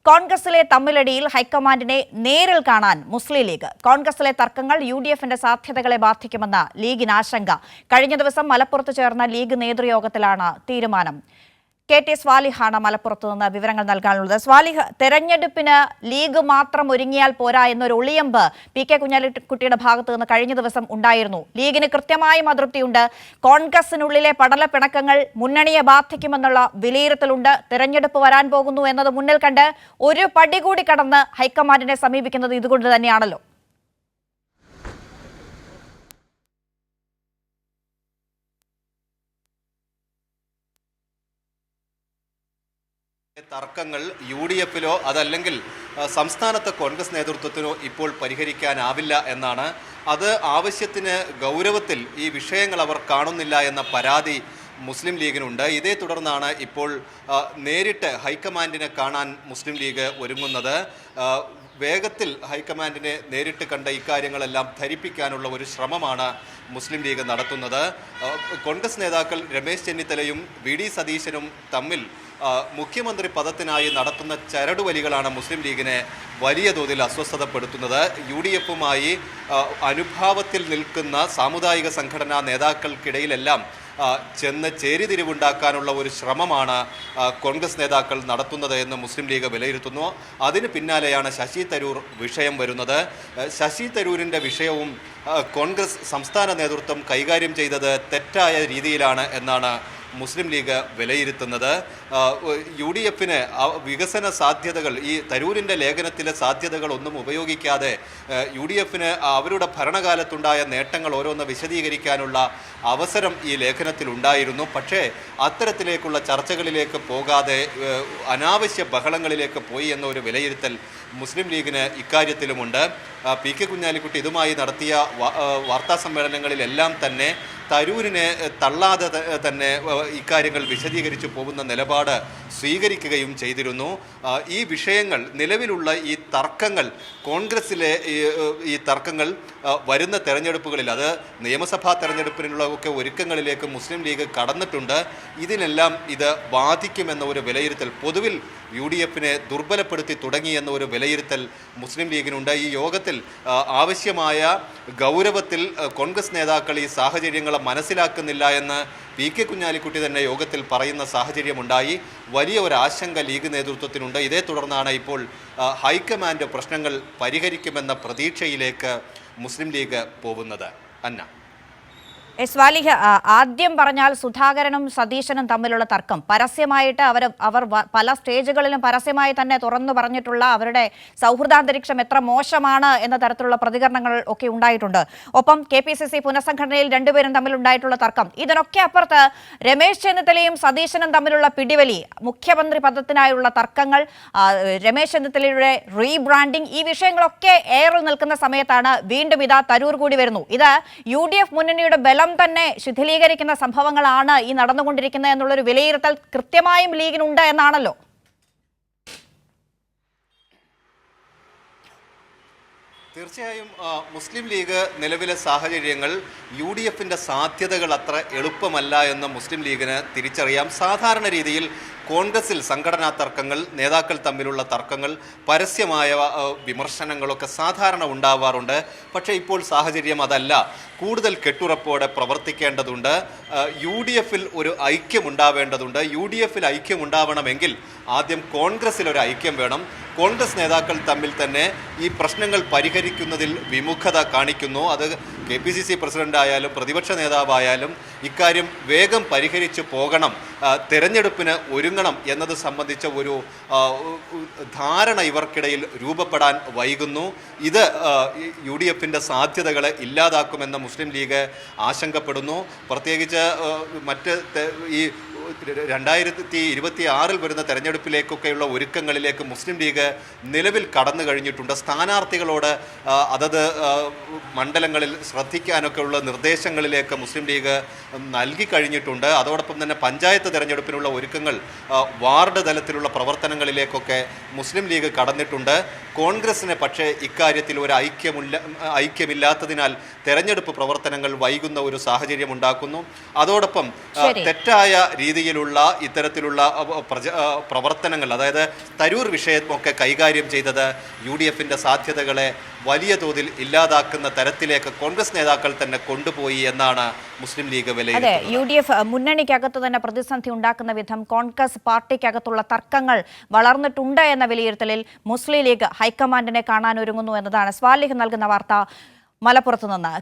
കോൺഗ്രസിലെ തമ്മിലടിയിൽ ഹൈക്കമാൻഡിനെ നേരിൽ കാണാൻ മുസ്ലിം ലീഗ്. കോൺഗ്രസിലെ തർക്കങ്ങൾ യുഡിഎഫിന്റെ സാധ്യതകളെ ബാധിക്കുമെന്ന ലീഗിന് ആശങ്ക. കഴിഞ്ഞ ദിവസം മലപ്പുറത്ത് ചേർന്ന ലീഗ് നേതൃയോഗത്തിലാണ് തീരുമാനം. കെ.ടി. സ്വാലിഹാണ് മലപ്പുറത്ത് നിന്ന് വിവരങ്ങൾ നൽകാനുള്ളത്. സ്വാലിഹ്, തെരഞ്ഞെടുപ്പിന് ലീഗ് മാത്രം ഒരുങ്ങിയാൽ പോരാ എന്നൊരു ഒളിയമ്പ് പി.കെ. കുഞ്ഞാലിക്കുട്ടിയുടെ ഭാഗത്ത് നിന്ന് കഴിഞ്ഞ ദിവസം ഉണ്ടായിരുന്നു. ലീഗിന് കൃത്യമായും അതൃപ്തിയുണ്ട്. കോൺഗ്രസിനുള്ളിലെ പടലപ്പിണക്കങ്ങൾ മുന്നണിയെ ബാധിക്കുമെന്നുള്ള വിലയിരുത്തലുണ്ട്. തെരഞ്ഞെടുപ്പ് വരാൻ പോകുന്നു എന്നത് മുന്നിൽ കണ്ട് ഒരു പടി കൂടി കടന്ന് ഹൈക്കമാൻഡിനെ സമീപിക്കുന്നത് ഇതുകൊണ്ട് തന്നെയാണല്ലോ. തർക്കങ്ങൾ യു.ഡി.എഫിലോ അതല്ലെങ്കിൽ സംസ്ഥാനത്തെ കോൺഗ്രസ് നേതൃത്വത്തിനോ ഇപ്പോൾ പരിഹരിക്കാനാവില്ല എന്നാണ്. അത് ആവശ്യത്തിന് ഗൗരവത്തിൽ ഈ വിഷയങ്ങൾ അവർ കാണുന്നില്ല എന്ന പരാതി മുസ്ലിം ലീഗിനുണ്ട്. ഇതേ തുടർന്നാണ് ഇപ്പോൾ നേരിട്ട് ഹൈക്കമാൻഡിനെ കാണാൻ മുസ്ലിം ലീഗ് ഒരുങ്ങുന്നത്. വേഗത്തിൽ ഹൈക്കമാൻഡിനെ നേരിട്ട് കണ്ട ഇക്കാര്യങ്ങളെല്ലാം ധരിപ്പിക്കാനുള്ള ഒരു ശ്രമമാണ് മുസ്ലിം ലീഗ് നടത്തുന്നത്. കോൺഗ്രസ് നേതാക്കൾ രമേശ് ചെന്നിത്തലയും വി.ഡി. സതീശനും തമ്മിൽ മുഖ്യമന്ത്രി പദത്തിനായി നടത്തുന്ന ചരടുവലികളാണ് മുസ്ലിം ലീഗിനെ വലിയ തോതിൽ അസ്വസ്ഥതപ്പെടുത്തുന്നത്. യു.ഡി.എഫുമായി അനുഭാവത്തിൽ നിൽക്കുന്ന സാമുദായിക സംഘടനാ നേതാക്കൾക്കിടയിലെല്ലാം ചെന്ന് ചേരിതിരിവുണ്ടാക്കാനുള്ള ഒരു ശ്രമമാണ് കോൺഗ്രസ് നേതാക്കൾ നടത്തുന്നത് എന്ന് മുസ്ലിം ലീഗ് വിലയിരുത്തുന്നു. അതിന് പിന്നാലെയാണ് ശശി തരൂർ വിഷയം വരുന്നത്. ശശി തരൂരിൻ്റെ വിഷയവും കോൺഗ്രസ് സംസ്ഥാന നേതൃത്വം കൈകാര്യം ചെയ്തത് തെറ്റായ രീതിയിലാണ് എന്നാണ് മുസ്ലിം ലീഗ് വിലയിരുത്തുന്നത്. യു.ഡി.എഫിന് വികസന സാധ്യതകൾ, ഈ തരൂരിൻ്റെ ലേഖനത്തിലെ സാധ്യതകളൊന്നും ഉപയോഗിക്കാതെ യു.ഡി.എഫിന് അവരുടെ ഭരണകാലത്തുണ്ടായ നേട്ടങ്ങൾ ഓരോന്ന് വിശദീകരിക്കാനുള്ള അവസരം ഈ ലേഖനത്തിൽ ഉണ്ടായിരുന്നു. പക്ഷേ അത്തരത്തിലേക്കുള്ള ചർച്ചകളിലേക്ക് പോകാതെ അനാവശ്യ ബഹളങ്ങളിലേക്ക് പോയി എന്നൊരു വിലയിരുത്തൽ മുസ്ലിം ലീഗിന് ഇക്കാര്യത്തിലുമുണ്ട്. പി.കെ. കുഞ്ഞാലിക്കുട്ടി ഇതുമായി നടത്തിയ വാർത്താ സമ്മേളനങ്ങളിലെല്ലാം തന്നെ തരൂരിനെ തള്ളാതെ തന്നെ ഇക്കാര്യങ്ങൾ വിശദീകരിച്ചു പോകുന്ന നിലപാട് സ്വീകരിക്കുകയും ചെയ്തിരുന്നു. ഈ വിഷയങ്ങൾ, നിലവിലുള്ള ഈ തർക്കങ്ങൾ, കോൺഗ്രസിലെ ഈ തർക്കങ്ങൾ വരുന്ന തെരഞ്ഞെടുപ്പുകളിൽ, അത് നിയമസഭാ തെരഞ്ഞെടുപ്പിനുള്ള ഒക്കെ ഒരുക്കങ്ങളിലേക്ക് മുസ്ലിം ലീഗ് കടന്നിട്ടുണ്ട്. ഇതിനെല്ലാം ഇത് ബാധിക്കുമെന്ന ഒരു വിലയിരുത്തൽ, പൊതുവിൽ യു.ഡി.എഫിനെ ദുർബലപ്പെടുത്തി തുടങ്ങിയെന്ന ഒരു വിലയിരുത്തൽ മുസ്ലിം ലീഗിനുണ്ട്. ഈ യോഗത്തിൽ ആവശ്യമായ ഗൗരവത്തിൽ കോൺഗ്രസ് നേതാക്കൾ ഈ സാഹചര്യങ്ങളെ മനസ്സിലാക്കുന്നില്ല എന്ന് പി.കെ. കുഞ്ഞാലിക്കുട്ടി തന്നെ യോഗത്തിൽ പറയുന്ന സാഹചര്യമുണ്ടായി. വലിയ ഒരു ആശങ്ക ലീഗ് നേതൃത്വത്തിനുണ്ട്. ഇതേ തുടർന്നാണ് ഇപ്പോൾ ഹൈക്കമാൻഡ് പ്രശ്നങ്ങൾ പരിഹരിക്കുമെന്ന പ്രതീക്ഷയിലേക്ക് മുസ്ലിം ലീഗ് പോകുന്നത്. അന്ന സ്വാലിഹ്, ആദ്യം പറഞ്ഞാൽ സുധാകരനും സതീശനും തമ്മിലുള്ള തർക്കം പരസ്യമായിട്ട് അവർ പല സ്റ്റേജുകളിലും പരസ്യമായി തന്നെ തുറന്നു പറഞ്ഞിട്ടുള്ള അവരുടെ സൗഹൃദാന്തരീക്ഷം എത്ര മോശമാണ് എന്ന തരത്തിലുള്ള പ്രതികരണങ്ങൾ ഒക്കെ ഉണ്ടായിട്ടുണ്ട്. ഒപ്പം കെ.പി.സി.സി പുനഃസംഘടനയിൽ രണ്ടുപേരും തമ്മിലുണ്ടായിട്ടുള്ള തർക്കം, ഇതിനൊക്കെ അപ്പുറത്ത് രമേശ് ചെന്നിത്തലയും സതീശനും തമ്മിലുള്ള പിടിവലി, മുഖ്യമന്ത്രി പദത്തിനായുള്ള തർക്കങ്ങൾ, രമേശ് ചെന്നിത്തലയുടെ റീബ്രാൻഡിംഗ്, ഈ വിഷയങ്ങളൊക്കെ എയറിൽ നിൽക്കുന്ന സമയത്താണ് വീണ്ടും ഇതാ തരൂർ കൂടി വരുന്നു. ഇത് യു.ഡി.എഫ് മുന്നണിയുടെ ബലം തന്നെ ശിഥിലീകരിക്കുന്ന സംഭവങ്ങളാണ് ഈ നടന്നുകൊണ്ടിരിക്കുന്നത് എന്നുള്ളൊരു വിലയിരുത്തൽ കൃത്യമായും ലീഗിനുണ്ട് എന്നാണല്ലോ. തീർച്ചയായും മുസ്ലിം ലീഗ് നിലവിലെ സാഹചര്യങ്ങൾ, യു.ഡി.എഫിൻ്റെ സാധ്യതകൾ അത്ര എളുപ്പമല്ല എന്ന് മുസ്ലിം ലീഗിന് തിരിച്ചറിയാം. സാധാരണ രീതിയിൽ കോൺഗ്രസിൽ സംഘടനാ തർക്കങ്ങൾ, നേതാക്കൾ തമ്മിലുള്ള തർക്കങ്ങൾ, പരസ്യമായ വിമർശനങ്ങളൊക്കെ സാധാരണ ഉണ്ടാവാറുണ്ട്. പക്ഷേ ഇപ്പോൾ സാഹചര്യം അതല്ല. കൂടുതൽ കെട്ടുറപ്പോടെ പ്രവർത്തിക്കേണ്ടതുണ്ട്. യു.ഡി.എഫിൽ ഒരു ഐക്യം ഉണ്ടാവേണ്ടതുണ്ട്. യു.ഡി.എഫിൽ ഐക്യം ഉണ്ടാവണമെങ്കിൽ ആദ്യം കോൺഗ്രസിൽ ഒരു ഐക്യം വേണം. കോൺഗ്രസ് നേതാക്കൾ തമ്മിൽ തന്നെ ഈ പ്രശ്നങ്ങൾ പരിഹരിക്കുന്നതിൽ വിമുഖത കാണിക്കുന്നു. അത് കെ.പി.സി.സി പ്രസിഡൻ്റായാലും പ്രതിപക്ഷ നേതാവായാലും ഇക്കാര്യം വേഗം പരിഹരിച്ചു പോകണം, തെരഞ്ഞെടുപ്പിന് ഒരുങ്ങണം എന്നത് സംബന്ധിച്ച ഒരു ധാരണ ഇവർക്കിടയിൽ രൂപപ്പെടാൻ വൈകുന്നു. ഇത് യു.ഡി.എഫിൻ്റെ സാധ്യതകളെ ഇല്ലാതാക്കുമെന്ന് മുസ്ലിം ലീഗ് ആശങ്കപ്പെടുന്നു. പ്രത്യേകിച്ച് മറ്റ് ഈ 2026 വരുന്ന തെരഞ്ഞെടുപ്പിലേക്കൊക്കെയുള്ള ഒരുക്കങ്ങളിലേക്ക് മുസ്ലിം ലീഗ് നിലവിൽ കടന്നു കഴിഞ്ഞിട്ടുണ്ട്. സ്ഥാനാർത്ഥികളോട് അതത് മണ്ഡലങ്ങളിൽ ശ്രദ്ധിക്കാനൊക്കെയുള്ള നിർദ്ദേശങ്ങളിലേക്ക് മുസ്ലിം ലീഗ് നൽകി കഴിഞ്ഞിട്ടുണ്ട്. അതോടൊപ്പം തന്നെ പഞ്ചായത്ത് തെരഞ്ഞെടുപ്പിനുള്ള ഒരുക്കങ്ങൾ, വാർഡ് തലത്തിലുള്ള പ്രവർത്തനങ്ങളിലേക്കൊക്കെ മുസ്ലിം ലീഗ് കടന്നിട്ടുണ്ട്. കോൺഗ്രസിന് പക്ഷേ ഇക്കാര്യത്തിൽ ഒരു ഐക്യമില്ലാത്തതിനാൽ തെരഞ്ഞെടുപ്പ് പ്രവർത്തനങ്ങൾ വൈകുന്ന ഒരു സാഹചര്യം ഉണ്ടാക്കുന്നു. അതോടൊപ്പം തെറ്റായ രീതിയിലുള്ള ഇത്തരത്തിലുള്ള പ്രവർത്തനങ്ങൾ, അതായത് തരൂർ വിഷയമൊക്കെ കൈകാര്യം ചെയ്തത് UDFന്റെ സാധ്യതകളെ വലിയ തോതിൽ ഇല്ലാതാക്കുന്ന തരത്തിലേക്ക് കോൺഗ്രസ് നേതാക്കൾ തന്നെ കൊണ്ടുപോയി എന്നാണ് മുസ്ലിം ലീഗ് വിലയിരുത്തുന്നത്. UDF മുന്നണിക്കകത്ത് തന്നെ പ്രതിസന്ധി ഉണ്ടാക്കുന്ന വിധം കോൺഗ്രസ് പാർട്ടിക്കകത്തുള്ള തർക്കങ്ങൾ വളർന്നിട്ടുണ്ട് എന്ന വിലയിരുത്തലിൽ മുസ്ലിം ലീഗ് ഹൈക്കമാൻഡിനെ കാണാനൊരുങ്ങുന്നു എന്നതാണ് സ്വാലിഹ് നൽകുന്ന വാർത്ത മലപ്പുറത്ത് നിന്ന്.